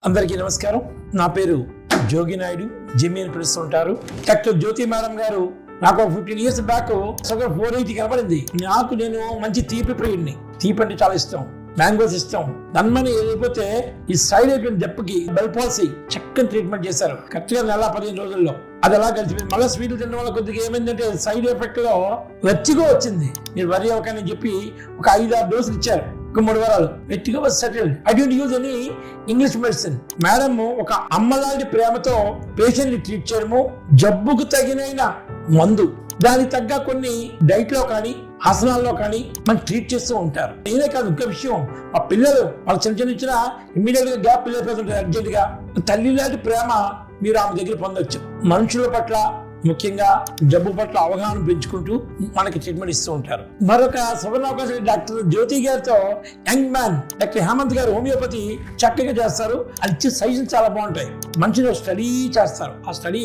అందరికీ నమస్కారం. నా పేరు జోగి నాయుడు. జిమ్మి అని పిలుస్తుంటారు. డాక్టర్ జ్యోతి మేడం గారు నాకు 15 years బ్యాక్ షుగర్ 480 కనబడింది. నేను మంచి తీపి ప్రియుడిని. తీపి అంటే చాలా ఇష్టం. మ్యాంగోస్ ఇష్టం. దన్మని వెళ్ళిపోతే ఈ సైడ్ అయిపోయిన దెబ్బకి బెల్ పాలసీ చక్కని ట్రీట్మెంట్ చేశారు. కరెక్ట్గా 15 రోజుల్లో అది అలా గడిచిపోయింది. మళ్ళీ స్వీట్లు తినడం వల్ల కొద్దిగా ఏమైందంటే సైడ్ ఎఫెక్ట్ లో వెచ్చిగా వచ్చింది. మీరు వరి అవ్వకని చెప్పి ఒక 5-6 డోసులు ఇచ్చారు. 3 వారాలు వెట్టిగా was settled. I don't use any English medicine. Madam ఒక అమ్మలాంటి ప్రేమతో పేషెంట్ ని ట్రీట్ చేయడము, జబ్బుకు తగినైన మందు దానికి తగ్గ కొన్ని డైట్ లో కానీ ఆసనాల్లో కానీ మనం ట్రీట్ చేస్తూ ఉంటారు. నేనే కాదు, ఇంకో విషయం, ఆ పిల్లలు వాళ్ళు చిన్న ఇచ్చినా ఇమ్మీడియట్ గా గ్యాప్ పిల్లలు అర్జెంట్ గా తల్లి లాంటి ప్రేమ మీరు ఆమె దగ్గర పొందొచ్చు. మనుషుల పట్ల ముఖ్యంగా జబ్బు పట్ల అవగాహన పెంచుకుంటూ మనకి ట్రీట్మెంట్ ఇస్తూ ఉంటారు. మరొక సువర్ణావకాశం డాక్టర్ జ్యోతి గారితో యంగ్ మ్యాన్ డాక్టర్ హేమంత్ గారు హోమియోపతి చక్కగా చేస్తారు. అది ఇచ్చే సజెషన్ చాలా బాగుంటాయి. మంచిగా స్టడీ చేస్తారు. ఆ స్టడీ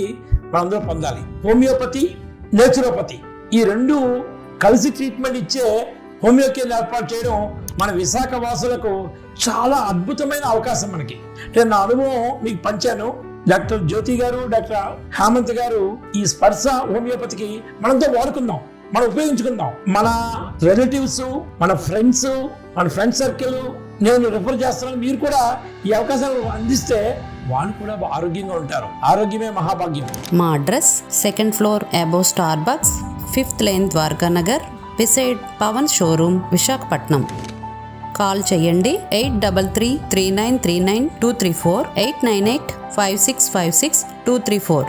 మనందరూ పొందాలి. హోమియోపతి, నేచురోపతి ఈ రెండు కలిసి ట్రీట్మెంట్ ఇచ్చే హోమియోకేర్ ఏర్పాటు చేయడం మన విశాఖ వాసులకు చాలా అద్భుతమైన అవకాశం. మనకి నా అనుభవం మీకు పంచాను. డాక్టర్ జ్యోతి గారు, డాక్టర్ హేమంత్ గారు ఈ స్పర్శ హోమియోపతికి మనంతో వాడుకుందాం, మనం ఉపయోగించుకుందాం. మన రిలేటివ్స్, మన ఫ్రెండ్ సర్కిల్ నేను రిఫర్ చేస్తున్నాను. మీరు కూడా ఈ అవకాశాలు అందిస్తే వాళ్ళు కూడా ఆరోగ్యంగా ఉంటారు. ఆరోగ్యమే మహాభాగ్యం. మా address 2nd floor above Starbucks, 5th lane Dwaraka Nagar, beside Pavan showroom, Visakhapatnam. Call చేయండి 8333939234, 8985656 234.